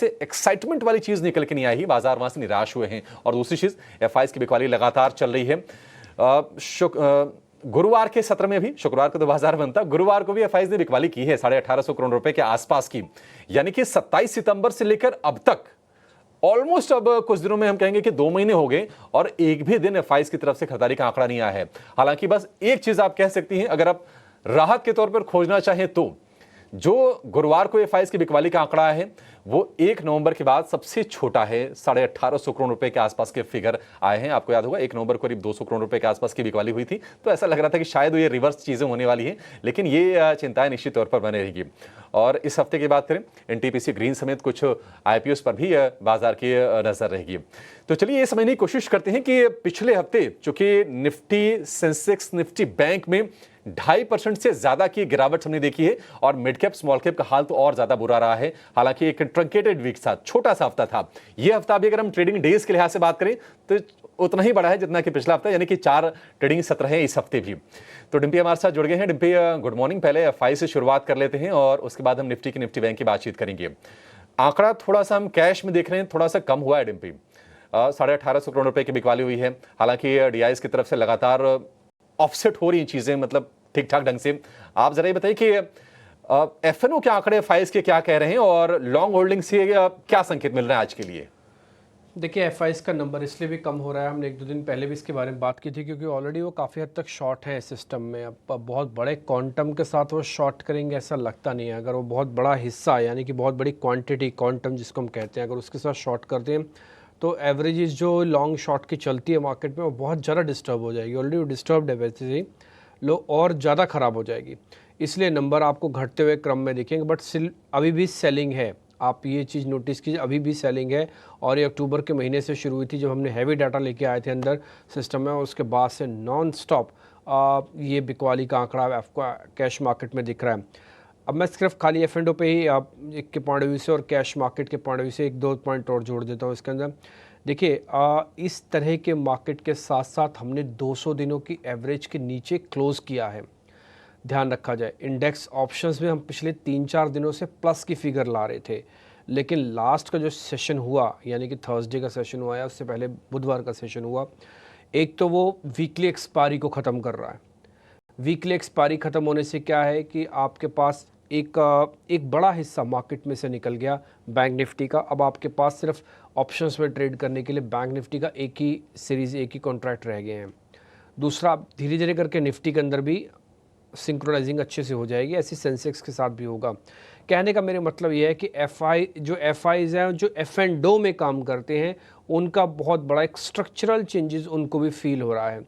से एक्साइटमेंट वाली चीज निकल के नहीं आई, बाजार वहां से निराश हुए हैं। और दूसरी चीज, एफआईज की बिकवाली लगातार चल रही है। गुरुवार के सत्र में भी, शुक्रवार को तो बाजार बनता, गुरुवार को भी एफआईज ने बिकवाली की है 1850 करोड़ रुपए के आसपास की। यानी कि 27 सितंबर से लेकर अब तक ऑलमोस्ट, अब कुछ दिनों में हम कहेंगे कि 2 महीने हो गए और एक भी दिन एफआईज की तरफ से खरीदारी का आंकड़ा नहीं आया है। हालांकि बस एक चीज आप कह सकती हैं, अगर आप राहत के तौर पर खोजना चाहें तो जो गुरुवार को एफआईज की बिकवाली का आंकड़ा है वो 1 नवंबर के बाद सबसे छोटा है। 1850 करोड़ रुपए के आसपास के फिगर आए हैं। आपको याद होगा 1 नवंबर को करीब 200 करोड़ रुपए के आसपास की बिकवाली हुई थी, तो ऐसा लग रहा था कि शायद ये रिवर्स चीजें होने वाली हैं, लेकिन ये चिंताएं निश्चित तौर पर बने रहेगी। और इस हफ्ते की बात करें, एनटीपीसी ग्रीन समेत कुछ आईपीओस पर भी बाजार की नजर रहेगी। तो चलिए ये समझने की कोशिश करते हैं कि पिछले हफ्ते चूंकि निफ्टी, सेंसेक्स, निफ्टी बैंक में 2.5% से ज्यादा की गिरावट हमने देखी है और मिड कैप स्मॉल कैप का हाल तो और ज्यादा बुरा रहा है। हालांकि एक ट्रंकेटेड वीक था, छोटा सा हफ्ता था। यह हफ्ता भी अगर हम ट्रेडिंग डेज के लिहाज से बात करें तो उतना ही बड़ा है जितना कि पिछला हफ्ता, यानी कि 4 ट्रेडिंग सत्र हैं इस हफ्ते भी। तो डिम्पी हमारे साथ जुड़ गए हैं। Dimpy, good morning. पहले एफआई से शुरुआत कर लेते हैं और उसके बाद हम निफ्टी बैंक की बातचीत करेंगे। आंकड़ा थोड़ा सा हम कैश में देख रहे हैं, थोड़ा सा कम हुआ है डिम्पी। 1850 करोड़ रुपए की बिकवाली हुई है। हालांकि डीआईएस की तरफ से लगातार ऑफसेट हो रही चीजें, मतलब ठीक ठाक ढंग से। आप जरा ये बताइए कि एफएनओ के आंकड़े एफआईज के क्या कह रहे हैं और लॉन्ग होल्डिंग से क्या संकेत मिल रहा है आज के लिए? देखिए, एफआईज का नंबर इसलिए भी कम हो रहा है, हमने 1-2 दिन पहले भी इसके बारे में बात की थी, क्योंकि ऑलरेडी वो काफ़ी हद तक शॉर्ट है सिस्टम में। अब बहुत बड़े क्वांटम के साथ वो शॉर्ट करेंगे ऐसा लगता नहीं है। अगर वो बहुत बड़ा हिस्सा, यानी कि बहुत बड़ी क्वांटिटी, क्वांटम जिसको हम कहते हैं, अगर उसके साथ शॉर्ट करते हैं तो एवरेजेस जो लॉन्ग शॉर्ट की चलती है मार्केट में वो बहुत ज़्यादा डिस्टर्ब हो जाएगी। ऑलरेडी वो डिस्टर्ब है, वैसे ही लो और ज़्यादा ख़राब हो जाएगी। इसलिए नंबर आपको घटते हुए क्रम में दिखेंगे, बट स्टिल अभी भी सेलिंग है। आप ये चीज़ नोटिस कीजिए, अभी भी सेलिंग है। और ये अक्टूबर के महीने से शुरू हुई थी, जब हमने हैवी डाटा लेके आए थे अंदर सिस्टम में, और उसके बाद से नॉन स्टॉप ये बिकवाली का आंकड़ा आपको कैश मार्केट में दिख रहा है। अब मैं सिर्फ खाली एफ&ओ पे ही आप एक के पॉइंट ऑफ व्यू से और कैश मार्केट के पॉइंट ऑफ व्यू से 1-2 पॉइंट और जोड़ देता हूँ इसके अंदर। देखिए, इस तरह के मार्केट के साथ साथ हमने 200 दिनों की एवरेज के नीचे क्लोज़ किया है। ध्यान रखा जाए, इंडेक्स ऑप्शंस में हम पिछले 3-4 दिनों से प्लस की फिगर ला रहे थे, लेकिन लास्ट का जो सेशन हुआ, यानी कि थर्सडे का सेशन हुआ या उससे पहले बुधवार का सेशन हुआ, एक तो वो वीकली एक्सपायरी को ख़त्म कर रहा है। वीकली एक्सपायरी ख़त्म होने से क्या है कि आपके पास एक बड़ा हिस्सा मार्केट में से निकल गया बैंक निफ्टी का। अब आपके पास सिर्फ ऑप्शंस में ट्रेड करने के लिए बैंक निफ्टी का एक ही सीरीज़, एक ही कॉन्ट्रैक्ट रह गए हैं। दूसरा, धीरे धीरे करके निफ्टी के अंदर भी सिंक्रोनाइजिंग अच्छे से हो जाएगी, ऐसी सेंसेक्स के साथ भी होगा। कहने का मेरे मतलब ये है कि एफआईज हैं, जो एफ&ओ में काम करते हैं, उनका बहुत बड़ा एक स्ट्रक्चरल चेंजेस उनको भी फील हो रहा है,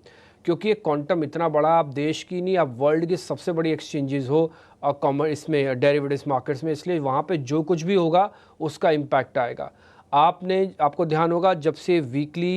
क्योंकि ये क्वांटम इतना बड़ा, आप देश की नहीं, आप वर्ल्ड की सबसे बड़ी एक्सचेंजेस हो कॉमर्स इसमें, डेरिवेटिव्स मार्केट्स में, इसलिए वहाँ पे जो कुछ भी होगा उसका इम्पैक्ट आएगा। आपको ध्यान होगा, जब से वीकली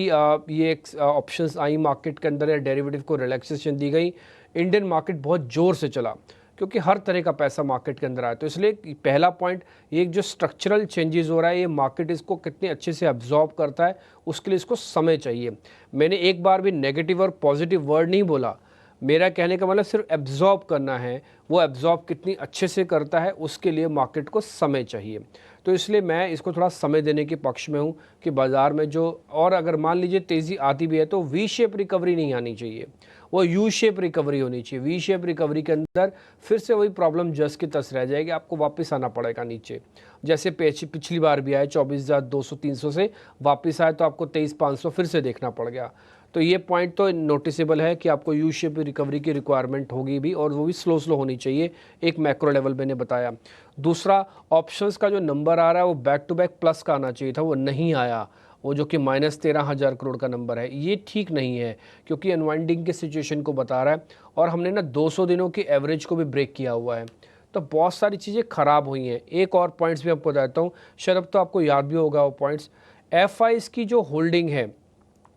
ये ऑप्शंस आई मार्केट के अंदर या डेरिवेटिव को रिलैक्सेशन दी गई, इंडियन मार्केट बहुत ज़ोर से चला, क्योंकि हर तरह का पैसा मार्केट के अंदर आया। तो इसलिए पहला पॉइंट, ये जो स्ट्रक्चरल चेंजेस हो रहा है, ये मार्केट इसको कितने अच्छे से अब्जॉर्ब करता है, उसके लिए इसको समय चाहिए। मैंने एक बार भी नेगेटिव और पॉजिटिव वर्ड नहीं बोला, मेरा कहने का मतलब सिर्फ एब्जॉर्ब करना है। वो एब्जॉर्ब कितनी अच्छे से करता है, उसके लिए मार्केट को समय चाहिए। तो इसलिए मैं इसको थोड़ा समय देने के पक्ष में हूँ कि बाज़ार में जो, और अगर मान लीजिए तेज़ी आती भी है तो वी शेप रिकवरी नहीं आनी चाहिए, वो यू शेप रिकवरी होनी चाहिए। वी शेप रिकवरी के अंदर फिर से वही प्रॉब्लम जस की तस रह जाएगी, आपको वापस आना पड़ेगा नीचे। जैसे पिछली बार भी आए 24,200-300 से वापस आए तो आपको 23,500 फिर से देखना पड़ गया। तो ये पॉइंट तो नोटिसेबल है कि आपको यू शेप रिकवरी की रिक्वायरमेंट होगी भी, और वो भी स्लो होनी चाहिए, एक मैक्रो लेवल मैंने बताया। दूसरा, ऑप्शंस का जो नंबर आ रहा है वो बैक टू बैक प्लस का आना चाहिए था, वो नहीं आया, वो जो कि -13,000 करोड़ का नंबर है, ये ठीक नहीं है, क्योंकि अनवाइंडिंग के सिचुएशन को बता रहा है। और हमने ना 200 दिनों की एवरेज को भी ब्रेक किया हुआ है, तो बहुत सारी चीज़ें ख़राब हुई हैं। एक और पॉइंट्स भी आपको बताता हूँ, शायद अब तो आपको याद भी होगा वो पॉइंट्स। एफआईज की जो होल्डिंग है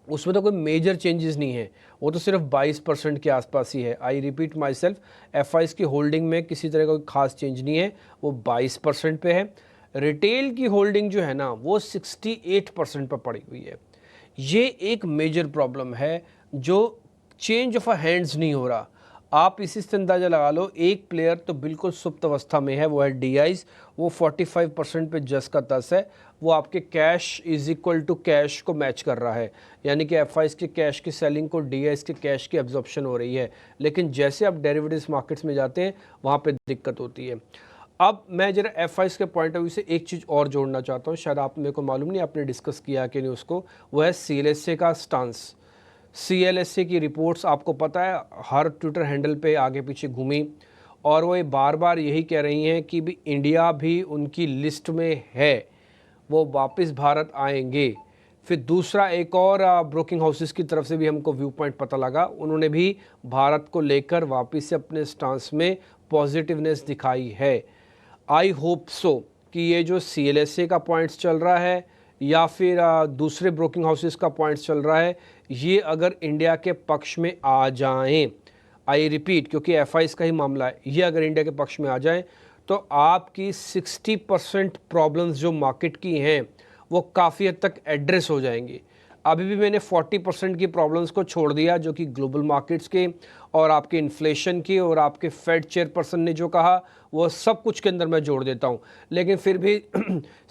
उसमें तो कोई मेजर चेंजेस नहीं है, वो तो सिर्फ 22% के आसपास ही है। I repeat my self, FIIs की होल्डिंग में किसी तरह का कोई खास चेंज नहीं है, वो 22% पे है। रिटेल की होल्डिंग जो है ना, वो 68% पर पड़ी हुई है। ये एक मेजर प्रॉब्लम है, जो चेंज ऑफ हैंड्स नहीं हो रहा। आप इसी से अंदाज़ा लगा लो, एक प्लेयर तो बिल्कुल सुप्त अवस्था में है, वो है डीआईज, वो 45% पे जस का तस है। वो आपके cash is equal to cash को मैच कर रहा है, यानी कि एफआईज के कैश की सेलिंग को डीआईज के कैश की एब्जॉर्प्शन हो रही है। लेकिन जैसे आप डेरिवेटिव्स मार्केट्स में जाते हैं वहाँ पे दिक्कत होती है। अब मैं जरा एफआईज के पॉइंट ऑफ व्यू से एक चीज़ और जोड़ना चाहता हूँ, शायद आप, मेरे को मालूम नहीं आपने डिस्कस किया कि नहीं उसको, वो है सीएलएसए का स्टांस। सीएलएसए की रिपोर्ट्स आपको पता है हर ट्विटर हैंडल पे आगे पीछे घूमी, और वो ये बार बार यही कह रही हैं कि भी इंडिया भी उनकी लिस्ट में है, वो वापस भारत आएंगे। फिर दूसरा एक और ब्रोकिंग हाउसेस की तरफ से भी हमको व्यू पॉइंट पता लगा, उन्होंने भी भारत को लेकर वापस से अपने स्टांस में पॉजिटिवनेस दिखाई है। आई होप सो कि ये जो सीएलएसए का पॉइंट्स चल रहा है या फिर दूसरे ब्रोकिंग हाउसेस का पॉइंट्स चल रहा है, ये अगर इंडिया के पक्ष में आ जाएं, आई रिपीट, क्योंकि एफआईज का ही मामला है, ये अगर इंडिया के पक्ष में आ जाएं तो आपकी 60% प्रॉब्लम्स जो मार्केट की हैं वो काफ़ी हद तक एड्रेस हो जाएंगी। अभी भी मैंने 40% की प्रॉब्लम्स को छोड़ दिया जो कि ग्लोबल मार्केट्स के और आपके इन्फ्लेशन की और आपके फेड चेयरपर्सन ने जो कहा वो सब कुछ के अंदर मैं जोड़ देता हूँ, लेकिन फिर भी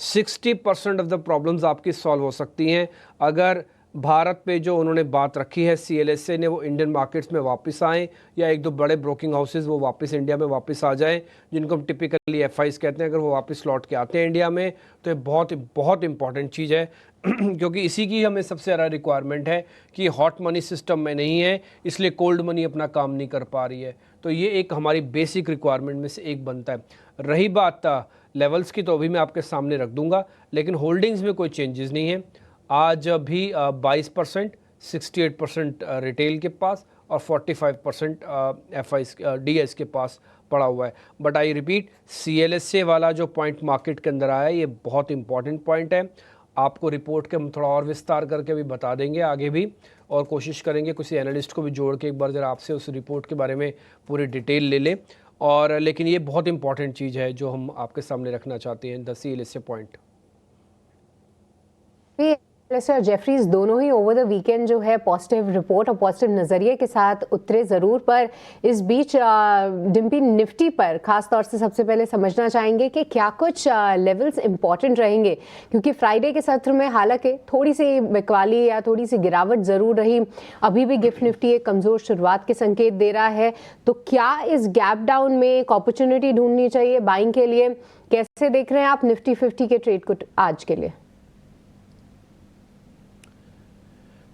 60% ऑफ द प्रॉब्लम्स आपकी सॉल्व हो सकती हैं अगर भारत पे जो उन्होंने बात रखी है सीएलएसए ने, वो इंडियन मार्केट्स में वापस आएँ, या एक दो बड़े ब्रोकिंग हाउसेस वो वापस इंडिया में वापस आ जाएं, जिनको हम टिपिकली एफआईज कहते हैं। अगर वो वापस लौट के आते हैं इंडिया में तो ये बहुत बहुत इंपॉर्टेंट चीज़ है क्योंकि इसी की हमें सबसे ज़्यादा रिक्वायरमेंट है कि हॉट मनी सिस्टम में नहीं है, इसलिए कोल्ड मनी अपना काम नहीं कर पा रही है। तो ये एक हमारी बेसिक रिक्वायरमेंट में से एक बनता है। रही बात लेवल्स की तो अभी मैं आपके सामने रख दूंगा, लेकिन होल्डिंग्स में कोई चेंजेस नहीं है। आज भी 22%, 68% रिटेल के पास और 45% एफआईज डीएस के पास पड़ा हुआ है। बट आई रिपीट, सीएलएसए वाला जो पॉइंट मार्केट के अंदर आया है ये बहुत इंपॉर्टेंट पॉइंट है। आपको रिपोर्ट के हम थोड़ा और विस्तार करके भी बता देंगे आगे भी, और कोशिश करेंगे किसी एनालिस्ट को भी जोड़ के एक बार जरा आपसे उस रिपोर्ट के बारे में पूरी डिटेल ले लें। और लेकिन ये बहुत इंपॉर्टेंट चीज़ है जो हम आपके सामने रखना चाहते हैं, द सीएलएसए पॉइंट। और जेफरीज दोनों ही ओवर द वीकेंड जो है पॉजिटिव रिपोर्ट और पॉजिटिव नज़रिए के साथ उतरे ज़रूर, पर इस बीच डिम्पी निफ्टी पर खास तौर से सबसे पहले समझना चाहेंगे कि क्या कुछ लेवल्स इंपॉर्टेंट रहेंगे, क्योंकि फ्राइडे के सत्र में हालांकि थोड़ी सी बिकवाली या थोड़ी सी गिरावट ज़रूर रही, अभी भी गिफ्ट निफ्टी एक कमज़ोर शुरुआत के संकेत दे रहा है। तो क्या इस गैप डाउन में एक अपॉर्चुनिटी ढूंढनी चाहिए बाइंग के लिए? कैसे देख रहे हैं आप निफ्टी 50 के ट्रेड को आज के लिए?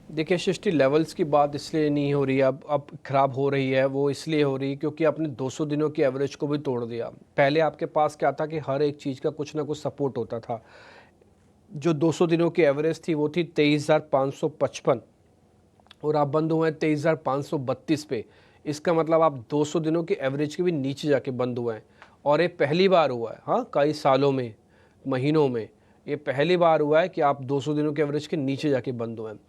देखिए सृष्टि, लेवल्स की बात इसलिए नहीं हो रही है अब ख़राब हो रही है, वो इसलिए हो रही है क्योंकि आपने 200 दिनों की एवरेज को भी तोड़ दिया। पहले आपके पास क्या था कि हर एक चीज़ का कुछ ना कुछ सपोर्ट होता था। जो 200 दिनों की एवरेज थी वो थी 23,555 और आप बंद हुए हैं 23,532 पे। इसका मतलब आप 200 दिनों की एवरेज के भी नीचे जाके बंद हुए हैं, और ये पहली बार हुआ है, हाँ, कई सालों में, महीनों में ये पहली बार हुआ है कि आप 200 दिनों के एवरेज के नीचे जाके बंद हुए हैं।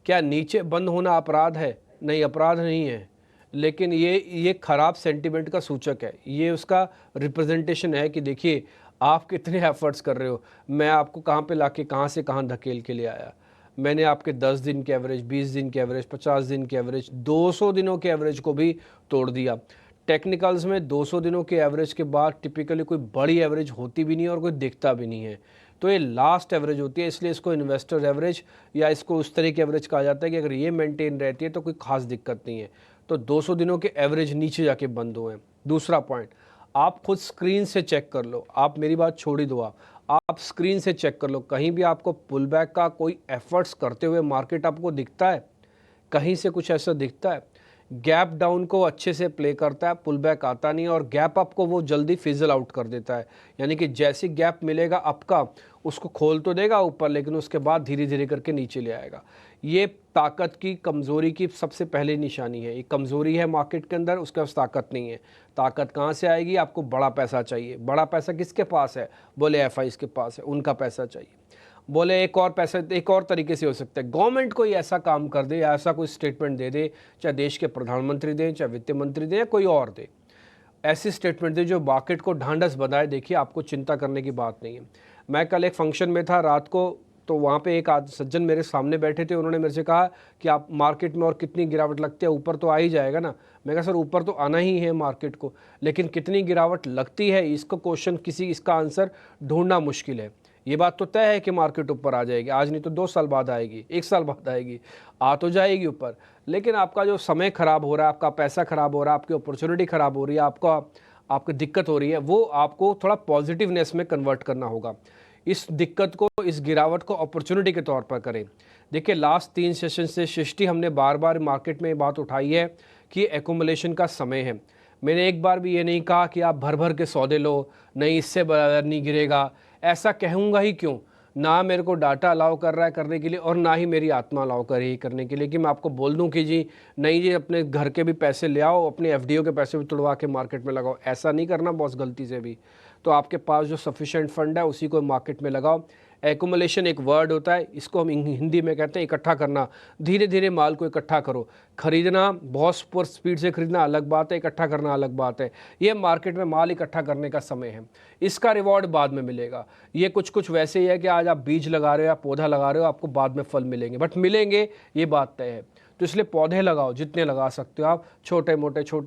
क्या नीचे बंद होना अपराध है? नहीं, अपराध नहीं है, लेकिन ये खराब सेंटीमेंट का सूचक है। ये उसका रिप्रेजेंटेशन है कि देखिए आप कितने एफर्ट्स कर रहे हो, मैं आपको कहाँ पे लाके कहाँ से कहाँ धकेल के ले आया। मैंने आपके 10 दिन के एवरेज, 20 दिन के एवरेज, 50 दिन के एवरेज, 200 दिनों के एवरेज को भी तोड़ दिया। टेक्निकल्स में 200 दिनों के एवरेज के बाद टिपिकली कोई बड़ी एवरेज होती भी नहीं है और कोई दिखता भी नहीं है, तो ये लास्ट एवरेज होती है, इसलिए इसको इन्वेस्टर एवरेज या इसको उस तरह की एवरेज कहा जाता है कि अगर ये मेंटेन रहती है तो कोई खास दिक्कत नहीं है। तो 200 दिनों के एवरेज नीचे जाके बंद हुए हैं। दूसरा पॉइंट, आप खुद स्क्रीन से चेक कर लो, आप मेरी बात छोड़ ही दो, आप स्क्रीन से चेक कर लो, कहीं भी आपको पुल बैक का कोई एफर्ट्स करते हुए मार्केट आपको दिखता है? कहीं से कुछ ऐसा दिखता है? गैप डाउन को अच्छे से प्ले करता है, पुल बैक आता नहीं है, और गैप अप को वो जल्दी फिजल आउट कर देता है। यानी कि जैसी गैप मिलेगा अप का, उसको खोल तो देगा ऊपर, लेकिन उसके बाद धीरे धीरे करके नीचे ले आएगा। ये ताकत की कमज़ोरी की सबसे पहले निशानी है। ये कमज़ोरी है मार्केट के अंदर, उसके पास ताकत नहीं है। ताकत कहाँ से आएगी? आपको बड़ा पैसा चाहिए। बड़ा पैसा किसके पास है? बोले एफआईज के पास है, उनका पैसा चाहिए। बोले एक और पैसा एक और तरीके से हो सकता है, गवर्नमेंट कोई ऐसा काम कर दे या ऐसा कोई स्टेटमेंट दे दे, चाहे देश के प्रधानमंत्री दें, चाहे वित्त मंत्री दें, या कोई और दे, ऐसी स्टेटमेंट दे जो मार्केट को ढांढस बनाए। देखिए आपको चिंता करने की बात नहीं है। मैं कल एक फंक्शन में था रात को, तो वहाँ पे एक सज्जन मेरे सामने बैठे थे, उन्होंने मेरे से कहा कि आप मार्केट में और कितनी गिरावट लगती है, ऊपर तो आ ही जाएगा ना। मैं कहा सर ऊपर तो आना ही है मार्केट को, लेकिन कितनी गिरावट लगती है इसका क्वेश्चन, इसका आंसर ढूंढना मुश्किल है। ये बात तो तय है कि मार्केट ऊपर आ जाएगी, आज नहीं तो 2 साल बाद आएगी, 1 साल बाद आएगी, आ तो जाएगी ऊपर। लेकिन आपका जो समय खराब हो रहा है, आपका पैसा खराब हो रहा है, आपकी अपॉर्चुनिटी खराब हो रही है, आपको दिक्कत हो रही है, वो आपको थोड़ा पॉजिटिवनेस में कन्वर्ट करना होगा। इस दिक्कत को, इस गिरावट को अपॉर्चुनिटी के तौर पर करें। देखिए लास्ट 3 सेशन से सृष्टि हमने बार बार मार्केट में ये बात उठाई है कि एक्यूमुलेशन का समय है। मैंने एक बार भी ये नहीं कहा कि आप भर भर के सौदे लो, नहीं इससे बराबर नहीं गिरेगा, ऐसा कहूँगा ही क्यों। ना मेरे को डाटा अलाउ कर रहा है करने के लिए, और ना ही मेरी आत्मा अलाउ कर रही है करने के लिए कि मैं आपको बोल दूं कि जी नहीं जी अपने घर के भी पैसे ले आओ, अपने एफडीओ के पैसे भी तुड़वा के मार्केट में लगाओ। ऐसा नहीं करना बॉस, गलती से भी। तो आपके पास जो सफिशिएंट फंड है उसी को मार्केट में लगाओ। एक्यूमुलेशन एक वर्ड होता है, इसको हम हिंदी में कहते हैं इकट्ठा करना। धीरे धीरे माल को इकट्ठा करो। खरीदना बहुत सुपर स्पीड से खरीदना अलग बात है, इकट्ठा करना अलग बात है। ये मार्केट में माल इकट्ठा करने का समय है, इसका रिवॉर्ड बाद में मिलेगा। ये कुछ वैसे ही है कि आज आप बीज लगा रहे हो या पौधा लगा रहे हो, आपको बाद में फल मिलेंगे, बट मिलेंगे, ये बात तय है। तो इसलिए पौधे लगाओ, जितने लगा सकते हो आप, छोटे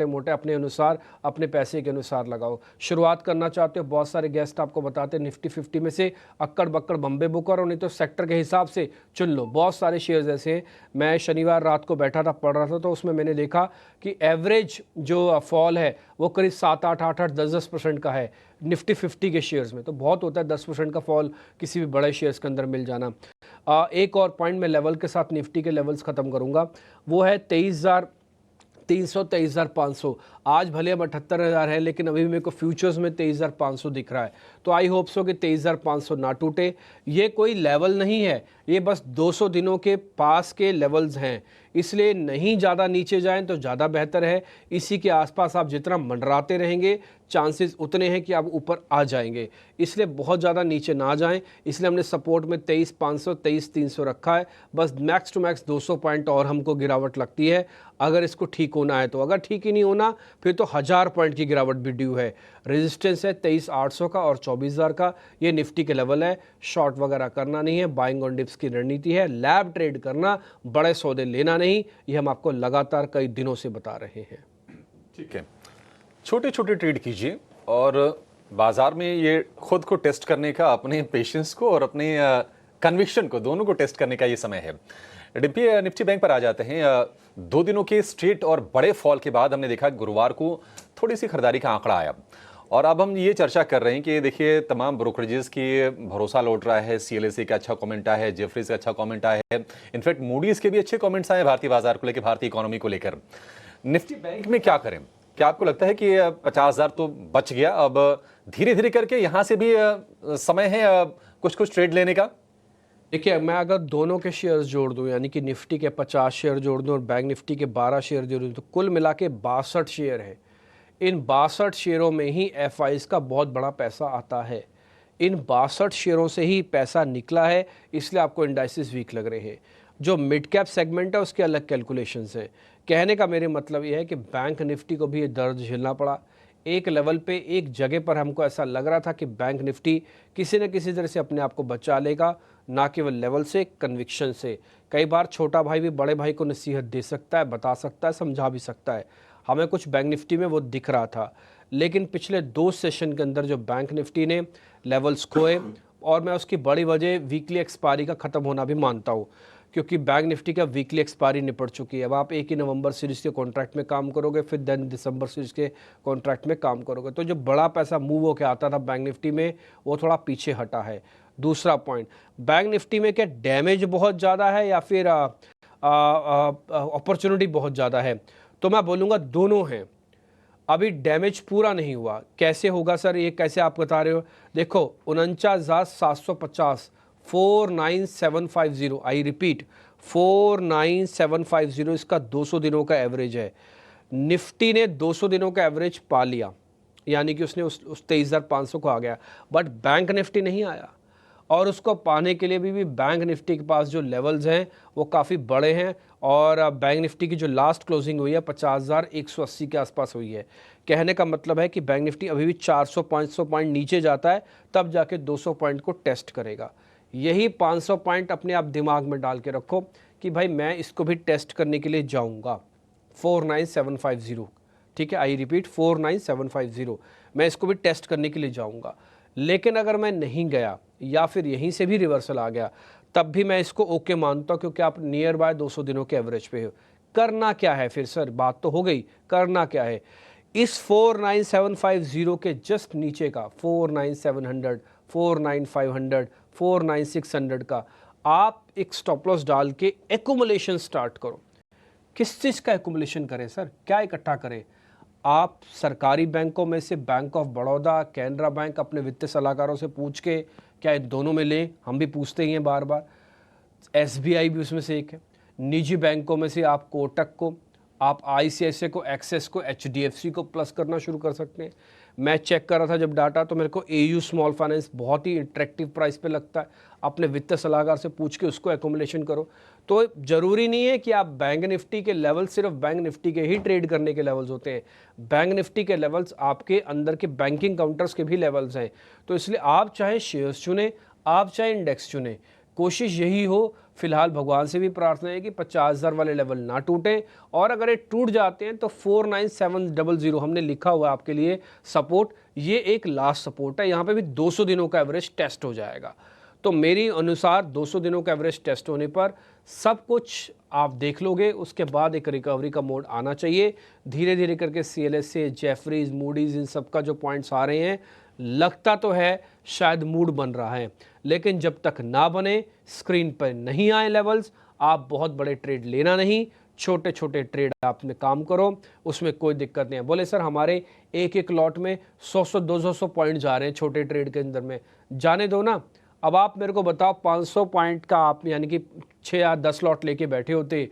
मोटे अपने अनुसार, अपने पैसे के अनुसार लगाओ। शुरुआत करना चाहते हो, बहुत सारे गेस्ट आपको बताते हैं निफ्टी 50 में से अक्कड़ बक्कड़ बम्बे बुक करो, नहीं तो सेक्टर के हिसाब से चुन लो। बहुत सारे शेयर्स ऐसे हैं। मैं शनिवार रात को बैठा था, पढ़ रहा था, तो उसमें मैंने देखा कि एवरेज जो फॉल है वो करीब 7-8, 10% का है निफ्टी 50 के शेयर्स में। तो बहुत होता है 10% का फॉल किसी भी बड़े शेयर्स के अंदर मिल जाना। एक और पॉइंट मैं लेवल के साथ निफ्टी के लेवल्स ख़त्म करूंगा, वो है 23,300 23,500। आज भले अब 78,000 है, लेकिन अभी भी मेरे को फ्यूचर्स में 23,500 दिख रहा है। तो आई होप सो कि 23,500 ना टूटे। ये कोई लेवल नहीं है, ये बस 200 दिनों के पास के लेवल्स हैं, इसलिए नहीं ज़्यादा नीचे जाएं तो ज़्यादा बेहतर है। इसी के आसपास आप जितना मंडराते रहेंगे, चांसेस उतने हैं कि आप ऊपर आ जाएंगे। इसलिए बहुत ज़्यादा नीचे ना जाएं, इसलिए हमने सपोर्ट में 23,500 23,300 रखा है। बस मैक्स टू मैक्स 200 पॉइंट और हमको गिरावट लगती है अगर इसको ठीक होना है। तो अगर ठीक ही नहीं होना फिर तो 1000 पॉइंट की गिरावट भी ड्यू है। रेजिस्टेंस है 23,800 का और 24,000 का, ये निफ्टी के लेवल है। शॉर्ट वगैरह करना नहीं है, बाइंग ऑन डिप्स की रणनीति है। लैब ट्रेड करना, बड़े सौदे लेना नहीं, ये हम आपको लगातार कई दिनों से बता रहे हैं। ठीक है, छोटे छोटे ट्रेड कीजिए और बाजार में ये खुद को टेस्ट करने का, अपने पेशेंस को और अपने कन्विक्शन को, दोनों को टेस्ट करने का ये समय है। निफ्टी बैंक पर आ जाते हैं। 2 दिनों के स्ट्रेट और बड़े फॉल के बाद हमने देखा गुरुवार को थोड़ी सी खरीदारी का आंकड़ा आया, और अब हम ये चर्चा कर रहे हैं कि देखिए तमाम ब्रोकरेजेस की भरोसा लौट रहा है। CLSA का अच्छा कमेंट आया है, जेफरीज का अच्छा कमेंट आया है, इनफैक्ट मूडीज के भी अच्छे कमेंट्स आए हैं भारतीय बाजार को लेकर, भारतीय इकोनॉमी को लेकर। निफ्टी बैंक में क्या करें? क्या आपको लगता है कि 50,000 तो बच गया, अब धीरे धीरे करके यहां से भी समय है कुछ ट्रेड लेने का? देखिए, मैं अगर दोनों के शेयर्स जोड़ दूं, यानी कि निफ्टी के 50 शेयर जोड़ दूं और बैंक निफ्टी के 12 शेयर जोड़ दूं, तो कुल मिला के 62 शेयर है। इन 62 शेयरों में ही FIs का बहुत बड़ा पैसा आता है। इन 62 शेयरों से ही पैसा निकला है, इसलिए आपको इंडाइसिस वीक लग रहे हैं। जो मिड कैप सेगमेंट है उसके अलग कैलकुलेशंस हैं। कहने का मेरे मतलब ये है कि बैंक निफ्टी को भी ये दर्द झेलना पड़ा। एक लेवल पे, एक जगह पर हमको ऐसा लग रहा था कि बैंक निफ्टी किसी न किसी तरह से अपने आप को बचा लेगा, ना केवल लेवल से, कन्विक्शन से। कई बार छोटा भाई भी बड़े भाई को नसीहत दे सकता है, बता सकता है, समझा भी सकता है। हमें कुछ बैंक निफ्टी में वो दिख रहा था, लेकिन पिछले 2 सेशन के अंदर जो बैंक निफ्टी ने लेवल्स खोए, और मैं उसकी बड़ी वजह वीकली एक्सपायरी का ख़त्म होना भी मानता हूँ, क्योंकि बैंक निफ्टी का वीकली एक्सपायरी निपट चुकी है। अब आप 1 ही नवंबर सीरीज़ के कॉन्ट्रैक्ट में काम करोगे, फिर देन दिसंबर सीरीज़ के कॉन्ट्रैक्ट में काम करोगे, तो जो बड़ा पैसा मूव होकर आता था बैंक निफ्टी में, वो थोड़ा पीछे हटा है। दूसरा पॉइंट, बैंक निफ्टी में क्या डैमेज बहुत ज़्यादा है या फिर अपॉर्चुनिटी बहुत ज़्यादा है? तो मैं बोलूँगा दोनों हैं। अभी डैमेज पूरा नहीं हुआ। कैसे होगा सर, ये कैसे आप बता रहे हो? देखो 49,750, 49750, आई रिपीट 49750, इसका 200 दिनों का एवरेज है। निफ्टी ने 200 दिनों का एवरेज पा लिया, यानी कि उसने उस 23,500 को आ गया, बट बैंक निफ्टी नहीं आया। और उसको पाने के लिए भी बैंक निफ्टी के पास जो लेवल्स हैं वो काफ़ी बड़े हैं, और बैंक निफ्टी की जो लास्ट क्लोजिंग हुई है 50,180 के आसपास हुई है। कहने का मतलब है कि बैंक निफ्टी अभी भी 400-500 पॉइंट नीचे जाता है, तब जाके 200 पॉइंट को टेस्ट करेगा। यही 500 पॉइंट अपने आप दिमाग में डाल के रखो कि भाई मैं इसको भी टेस्ट करने के लिए जाऊँगा। 49750, ठीक है, आई रिपीट 49750, मैं इसको भी टेस्ट करने के लिए जाऊँगा। लेकिन अगर मैं नहीं गया या फिर यहीं से भी रिवर्सल आ गया, तब भी मैं इसको ओके मानता हूँ, क्योंकि आप नियर बाय 200 दिनों के एवरेज पे हो। करना क्या है फिर सर, बात तो हो गई, करना क्या है? इस 49750 के जस्ट नीचे का 49700, 49500, 49600 का आप एक स्टॉप लॉस डाल के एक्यूमुलेशन स्टार्ट करो। किस चीज़ का एक्यूमुलेशन करें सर, क्या इकट्ठा करें? आप सरकारी बैंकों में से bank of Baroda, Canara bank, अपने वित्तीय सलाहकारों से पूछ के क्या इन दोनों में लें, हम भी पूछते ही हैं बार बार। एसबीआई भी उसमें से एक है। निजी बैंकों में से आप कोटक को, आप आईसीआईसीआई को, एक्सेस को, एचडीएफसी को प्लस करना शुरू कर सकते हैं। मैं चेक कर रहा था जब डाटा, तो मेरे को एयू स्मॉल फाइनेंस बहुत ही अट्रैक्टिव प्राइस पे लगता है। अपने वित्तीय सलाहकार से पूछ के उसको एकोमोडेशन करो। तो ज़रूरी नहीं है कि आप बैंक निफ्टी के लेवल सिर्फ बैंक निफ्टी के ही ट्रेड करने के लेवल्स होते हैं। बैंक निफ्टी के लेवल्स आपके अंदर के बैंकिंग काउंटर्स के भी लेवल्स हैं। तो इसलिए आप चाहे शेयर्स चुने, आप चाहे इंडेक्स चुने, कोशिश यही हो। फिलहाल भगवान से भी प्रार्थना है कि 50,000 वाले लेवल ना टूटें, और अगर ये टूट जाते हैं तो 49700 हमने लिखा हुआ है आपके लिए सपोर्ट, ये एक लास्ट सपोर्ट है। यहाँ पे भी 200 दिनों का एवरेज टेस्ट हो जाएगा। तो मेरी अनुसार 200 दिनों का एवरेज टेस्ट होने पर सब कुछ आप देख लोगे, उसके बाद एक रिकवरी का मोड आना चाहिए। धीरे धीरे करके CLSA, जेफरीज, मूडीज, इन सब का जो पॉइंट्स आ रहे हैं, लगता तो है शायद मूड बन रहा है, लेकिन जब तक ना बने, स्क्रीन पर नहीं आए लेवल्स, आप बहुत बड़े ट्रेड लेना नहीं। छोटे छोटे ट्रेड आपने काम करो, उसमें कोई दिक्कत नहीं है। बोले सर हमारे एक एक लॉट में 100-100, 200 पॉइंट जा रहे हैं छोटे ट्रेड के अंदर में, जाने दो ना। अब आप मेरे को बताओ 500 पॉइंट का आप यानी कि 6 या 10 लॉट लेके बैठे होते,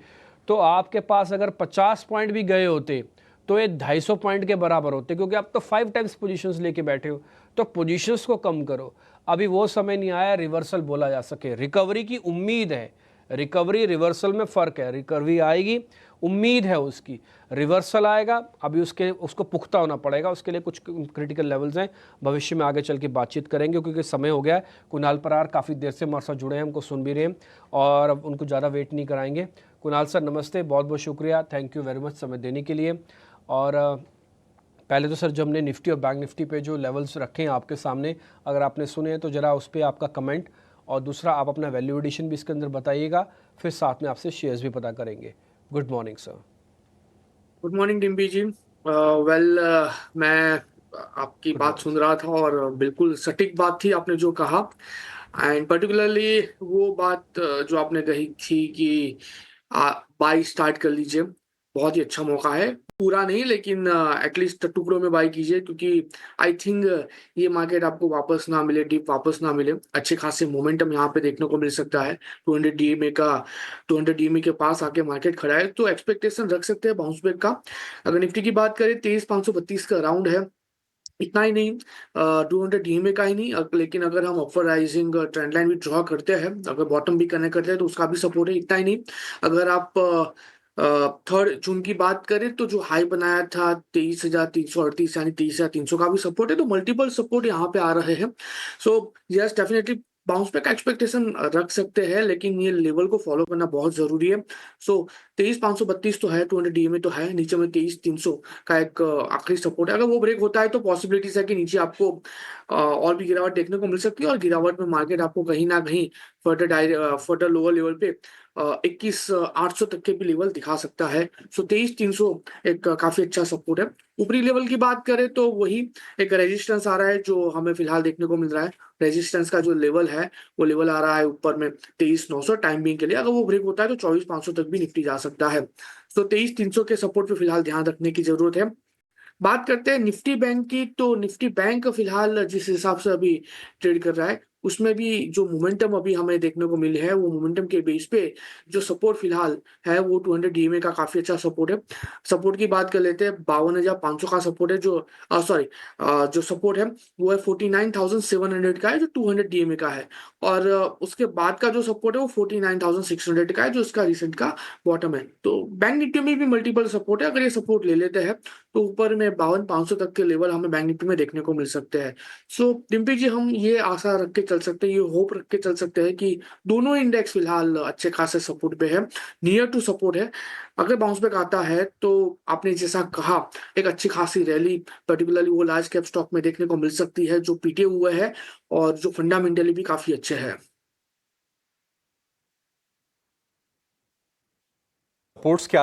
तो आपके पास अगर 50 पॉइंट भी गए होते तो ये 250 पॉइंट के बराबर होते, क्योंकि आप तो 5 टाइम्स पोजीशंस लेके बैठे हो। तो पोजीशंस को कम करो। अभी वो समय नहीं आया रिवर्सल बोला जा सके। रिकवरी की उम्मीद है, रिकवरी रिवर्सल में फ़र्क है। रिकवरी आएगी, उम्मीद है उसकी, रिवर्सल आएगा, अभी उसको पुख्ता होना पड़ेगा। उसके लिए कुछ क्रिटिकल लेवल्स हैं, भविष्य में आगे चल के बातचीत करेंगे, क्योंकि समय हो गया है। कुणाल परार काफ़ी देर से हमारे साथ जुड़े हैं, हमको सुन भी रहे हैं, और अब उनको ज़्यादा वेट नहीं कराएंगे। कुणाल सर नमस्ते, बहुत बहुत शुक्रिया, थैंक यू वेरी मच समय देने के लिए। और पहले तो सर जो हमने निफ्टी और बैंक निफ्टी पे जो लेवल्स रखे हैं आपके सामने, अगर आपने सुने हैं तो ज़रा उस पर आपका कमेंट, और दूसरा आप अपना वैल्यू एडिशन भी इसके अंदर बताइएगा, फिर साथ में आपसे शेयर्स भी पता करेंगे। Good morning sir. Good morning Dimpy ji. मैं आपकी बात सुन रहा था और बिल्कुल सटीक बात थी आपने जो कहा, एंड पर्टिकुलरली वो बात जो आपने कही थी कि बाई स्टार्ट कर लीजिए, बहुत ही अच्छा मौका है। पूरा नहीं लेकिन एटलीस्ट टुकड़ों में बाई कीजिए, क्योंकि आई थिंक ये मार्केट आपको वापस ना मिले, डीप वापस ना मिले। अच्छे खासे मोमेंटम यहाँ पे देखने को मिल सकता है। 200 DMA के पास आके मार्केट खड़ा है, तो एक्सपेक्टेशन रख सकते हैं बाउंस बैक का। अगर निफ्टी की बात करें 23,532 का राउंड है, इतना ही नहीं, 200 DMA का ही नहीं, लेकिन अगर हम अपर राइजिंग ट्रेंड लाइन भी ड्रॉ करते हैं, अगर बॉटम भी कनेक्ट करते हैं तो उसका भी सपोर्ट है। इतना ही नहीं, अगर आप 3 जून की बात करें तो जो हाई बनाया था 23,338 यानी 23,300 का भी सपोर्ट है। तो मल्टीपल सपोर्ट यहाँ पे आ रहे हैं। So yes, definitely bounce back का एक्सपेक्टेशन रख सकते हैं, लेकिन ये लेवल को फॉलो करना बहुत जरूरी है। सो 23,532 तो है, 200 DMA तो है, नीचे में 23,300 का एक आखिरी सपोर्ट है। अगर वो ब्रेक होता है तो पॉसिबिलिटीज है कि नीचे आपको और भी गिरावट देखने को मिल सकती है, और गिरावट में मार्केट आपको कहीं ना कहीं फर्दर लोअर लेवल पे 21,800 तक के भी लेवल दिखा सकता है। सो 23,300 एक काफी अच्छा सपोर्ट है। ऊपरी लेवल की बात करें तो वही एक रेजिस्टेंस आ रहा है जो हमें फिलहाल देखने को मिल रहा है। रेजिस्टेंस का जो लेवल है वो लेवल आ रहा है ऊपर में 23,900 टाइम बिंग के लिए। अगर वो ब्रेक होता है तो 24,500 तक भी निफ्टी जा सकता है। तो 23,300 के सपोर्ट पे फिलहाल ध्यान रखने की जरूरत है। बात करते हैं निफ्टी बैंक की, तो निफ्टी बैंक फिलहाल जिस हिसाब से अभी ट्रेड कर रहा है, उसमें भी जो मोमेंटम अभी हमें देखने को मिले है, वो मोमेंटम के बेस पे जो सपोर्ट फिलहाल है वो 200 DMA का काफी अच्छा सपोर्ट है। सपोर्ट की बात कर लेते हैं, 52,500 का सपोर्ट है, जो जो सपोर्ट है वो है 49,700 का है, जो 200 DMA का है। और उसके बाद का जो सपोर्ट है वो 49,600 का है, जो इसका रिसेंट का बॉटम है। तो बैंक निफ्टी में भी मल्टीपल सपोर्ट है। अगर ये सपोर्ट ले लेते हैं तो ऊपर में 52,500 तक के लेवल हमें बैंक निफ्टी में देखने को मिल सकते हैं। सो डिम्पी जी, हम ये आशा रख के चल चल सकते हैं, ये होप रख के चल सकते हैं कि दोनों इंडेक्स फिलहाल अच्छे खासे सपोर्ट पे है, नियर टू सपोर्ट है। अगर बाउंस बैक आता है तो आपने जैसा कहा एक अच्छी खासी रैली पर्टिकुलरली वो लार्ज कैप स्टॉक में देखने को मिल सकती है जो पीटे हुए है और जो फंडामेंटली भी काफी अच्छे हैं। सपोर्ट्स के